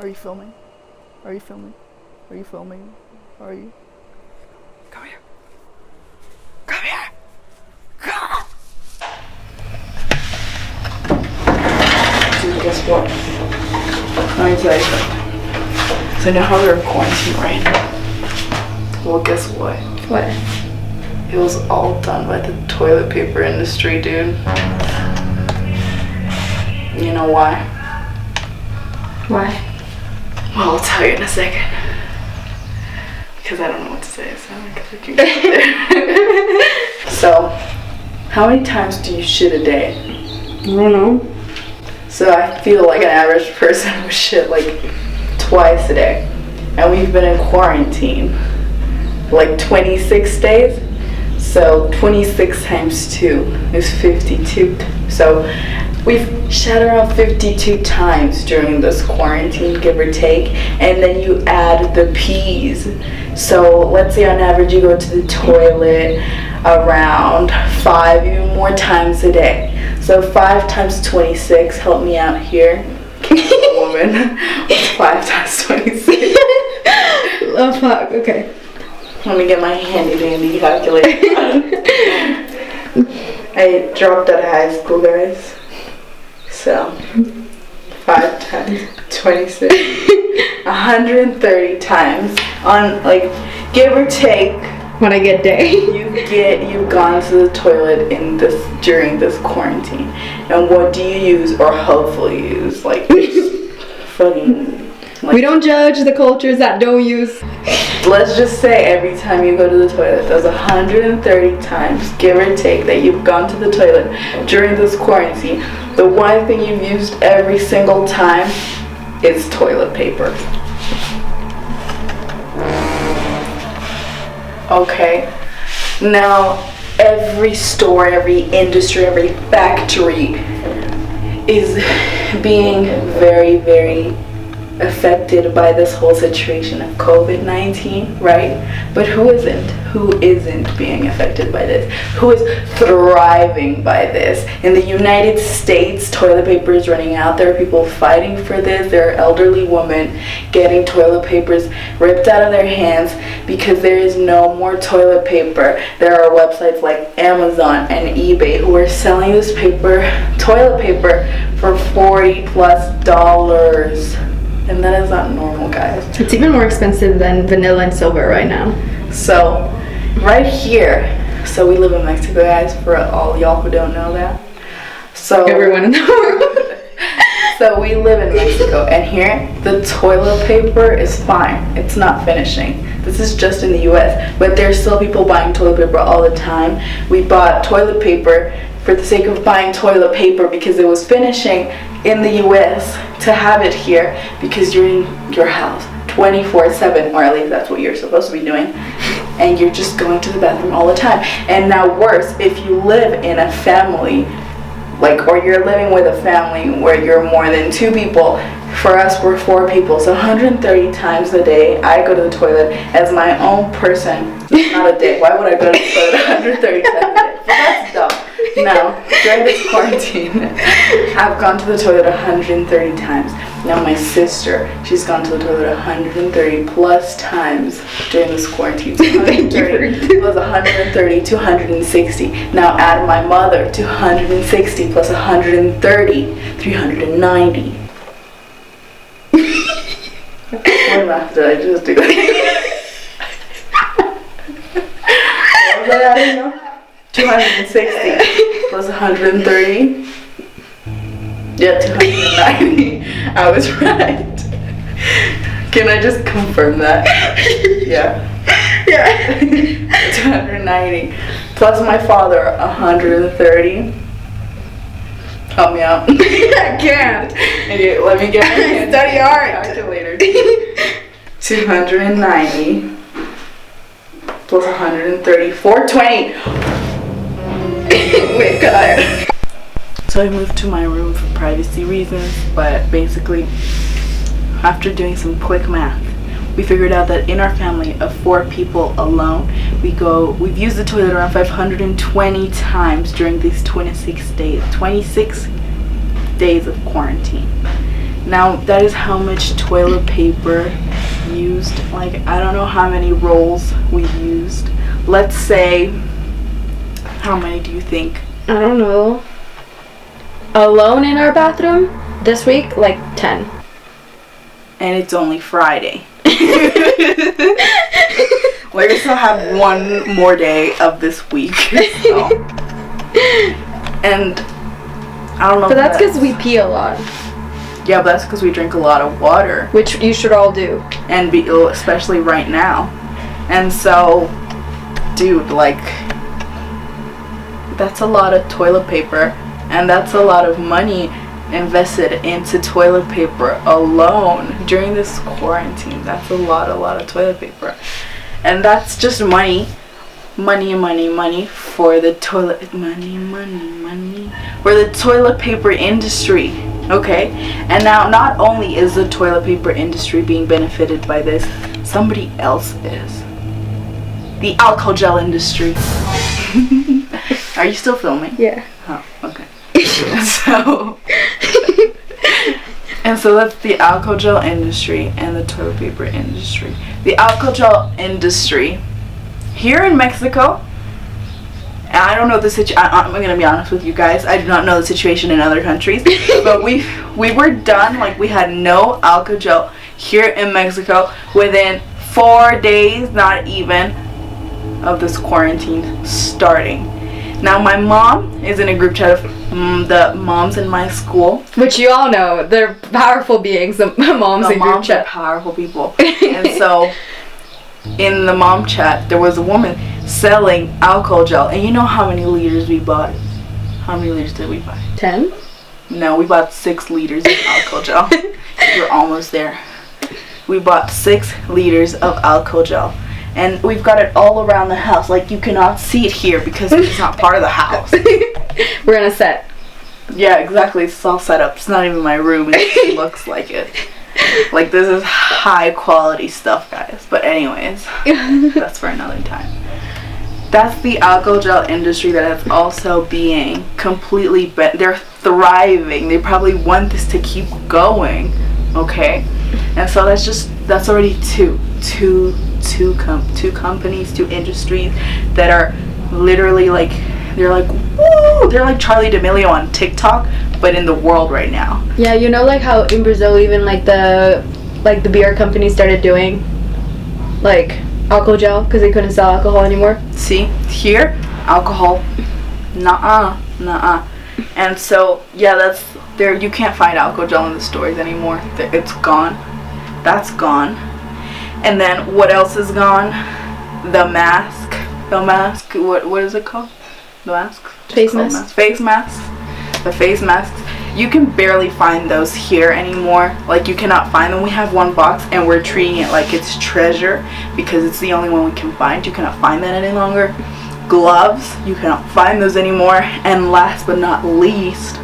Are you filming? Are you filming? Are you filming? Are you? Come here. Come here. Come. So guess what? Let me tell you something. So you know how we're in quarantine, right? Well, guess what? What? It was all done by the toilet paper industry, dude. You know why? Why? Well, I'll tell you in a second. Because I don't know what to say, so I'm gonna keep it. So, how many times do you shit a day? I don't know. So I feel like an average person would shit like twice a day. And we've been in quarantine like 26 days. So 26 times 2 is 52. So we've shat around 52 times during this quarantine, give or take. And then you add the peas. So let's say on average you go to the toilet around 5, even more times a day. So 5 times 26, help me out here. Woman, what's 5 times 26? Oh fuck, okay. Let me get my handy dandy calculator. I dropped out of high school, guys. So 5 times 26, 130 times on, like, give or take. When I get day. You've gone to the toilet during this quarantine. And what do you use or hopefully use? Like fucking we don't judge the cultures that don't use. Let's just say every time you go to the toilet, there's 130 times, give or take, that you've gone to the toilet during this quarantine. The one thing you've used every single time is toilet paper. Okay, now every store, every industry, every factory is being very, very affected by this whole situation of COVID-19, right? But who isn't? Who isn't being affected by this? Who is thriving by this? In the United States, toilet paper is running out. There are people fighting for this. There are elderly women getting toilet papers ripped out of their hands because there is no more toilet paper. There are websites like Amazon and eBay who are selling this toilet paper for $40+. And that is not normal, guys. It's even more expensive than vanilla and silver right now. So, right here, so we live in Mexico, guys, for all y'all who don't know that. So everyone in the world. So we live in Mexico, and here, the toilet paper is fine. It's not finishing. This is just in the US, but there's still people buying toilet paper all the time. We bought toilet paper for the sake of buying toilet paper because it was finishing in the US to have it here because you're in your house 24/7, or at least that's what you're supposed to be doing, and you're just going to the bathroom all the time. And now worse, if you live in a family, or you're living with a family where you're more than 2 people. For us, we're 4 people, so 130 times a day I go to the toilet as my own person. Not a day. Why would I go to the toilet 130 times a day? Well, that's dumb. Now, during this quarantine, I've gone to the toilet 130 times. Now my sister, she's gone to the toilet 130+ times during this quarantine. So 130 plus 130, 260. Now add my mother, 260 plus 130, 390. What math did I just do? What was I adding now? 260 plus 130. Yeah, 290. I was right. Can I just confirm that? Yeah. Yeah. 290 plus my father, 130. Help me out. I can't. Okay, let me get my study art calculator. 290 plus 130, 420. Wait, God. So I moved to my room for privacy reasons, but basically, after doing some quick math, we figured out that in our family of 4 people alone, we've used the toilet around 520 times during these 26 days of quarantine. Now, that is how much toilet paper used. Like, I don't know how many rolls we used. Let's say, how many do you think? I don't know. Alone in our bathroom this week, like 10. And it's only Friday. We still have one more day of this week. So. And I don't know. But that's because we pee a lot. Yeah, but that's because we drink a lot of water. Which you should all do. And especially right now. And so, dude, like, that's a lot of toilet paper. And that's a lot of money invested into toilet paper alone during this quarantine. That's a lot of toilet paper. And that's just money for the toilet for the toilet paper industry. Okay? And now, not only is the toilet paper industry being benefited by this, somebody else is. The alcohol gel industry. Are you still filming? Yeah. Oh, okay. So that's the alcohol gel industry and the toilet paper industry. The alcohol gel industry here in Mexico, and I don't know the situation. I'm gonna be honest with you guys. I do not know the situation in other countries, but we were done. Like, we had no alcohol gel here in Mexico within 4 days, not even, of this quarantine starting. Now, my mom is in a group chat of the moms in my school. Which you all know, they're powerful beings, the moms in group Moms chat. are powerful people. And so, in the mom chat, there was a woman selling alcohol gel. And you know how many liters we bought? How many liters did we buy? 10? No, we bought 6 liters of alcohol gel. We're almost there. We bought 6 liters of alcohol gel. And we've got it all around the house. Like, you cannot see it here because it's not part of the house. We're in a set. Yeah, exactly. It's all set up. It's not even my room. It looks like it. Like, this is high quality stuff, guys. But anyways, that's for another time. That's the alcohol gel industry that is also being completely they're thriving. They probably want this to keep going. Okay? And so that's already two companies, 2 industries that are literally like, they're like, woo! They're like Charlie D'Amelio on TikTok, but in the world right now. Yeah, you know, like how in Brazil even like the beer companies started doing like alcohol gel because they couldn't sell alcohol anymore. See, here, alcohol, nuh-uh. And so, yeah, that's there. You can't find alcohol gel in the stores anymore. It's gone. That's gone. And then what else is gone? The mask. What is it called? The mask? Face mask. Face masks. The face masks. You can barely find those here anymore. Like, you cannot find them. We have 1 box and we're treating it like it's treasure because it's the only one we can find. You cannot find that any longer. Gloves. You cannot find those anymore. And last but not least,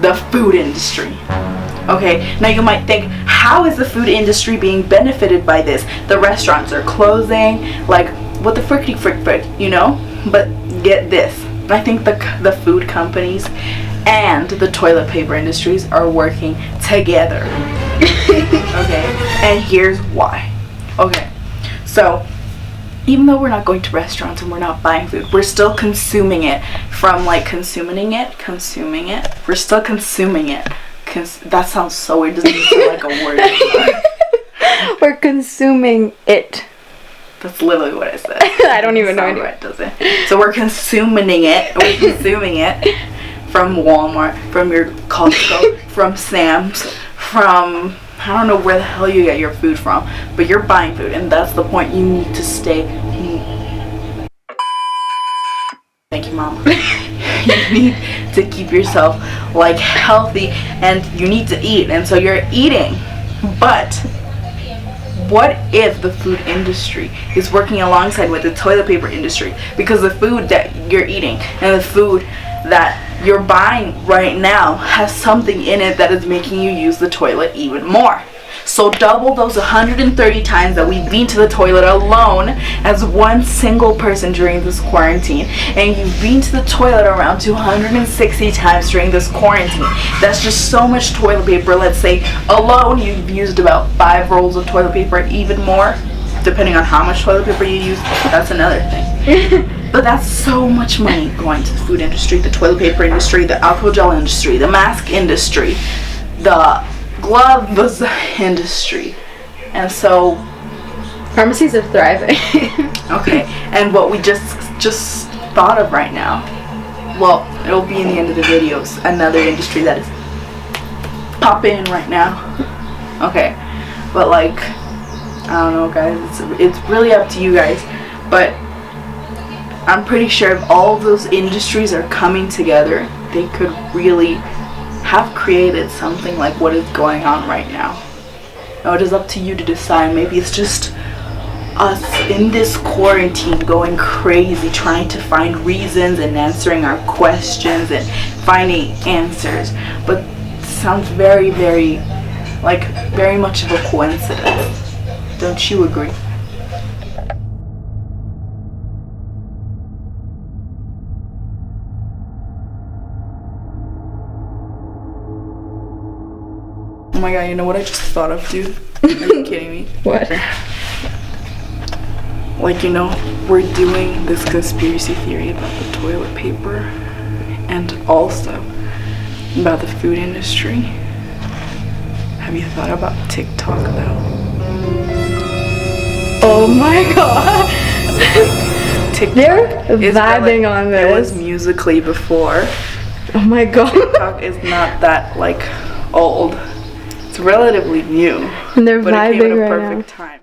the food industry. Okay, now you might think, how is the food industry being benefited by this? The restaurants are closing, like, what the frickety frick, you know? But get this, I think the food companies and the toilet paper industries are working together. Okay, and here's why. Okay, so even though we're not going to restaurants and we're not buying food, we're still consuming it from like consuming it. We're still consuming it. That sounds so weird. Doesn't even feel like a word anymore. We're consuming it. That's literally what I said. I don't even know. Right, does it? So we're consuming it. We're consuming it from Walmart, from your Costco, from Sam's, from I don't know where the hell you get your food from, but you're buying food, and that's the point. You need to stay. Thank you, Mama. You need to keep yourself like healthy, and you need to eat, and so you're eating. But what if the food industry is working alongside with the toilet paper industry? Because the food that you're eating and the food that you're buying right now has something in it that is making you use the toilet even more. So double those 130 times that we've been to the toilet alone as one single person during this quarantine, and you've been to the toilet around 260 times during this quarantine. That's just so much toilet paper. Let's say alone you've used about 5 rolls of toilet paper, even more, depending on how much toilet paper you use. That's another thing. But that's so much money going to the food industry, the toilet paper industry, the alcohol gel industry, the mask industry, the gloves industry. And so pharmacies are thriving. okay, and what we just thought of right now, well, it'll be in the end of the videos, another industry that is popping right now. Okay, but like, I don't know, guys, it's really up to you guys, but I'm pretty sure if all of those industries are coming together, they could really have created something like what is going on right now. Now it is up to you to decide. Maybe it's just us in this quarantine going crazy, trying to find reasons and answering our questions and finding answers. But it sounds very, very much of a coincidence. Don't you agree? Oh my god, you know what I just thought of, dude? Are you kidding me? What? Like, you know, we're doing this conspiracy theory about the toilet paper and also about the food industry. Have you thought about TikTok though? Oh my god. TikTok They're is vibing on this. It was Musically before. Oh my god. TikTok is not that like old. It's relatively new. And they're but it came at vibing a right perfect now. time.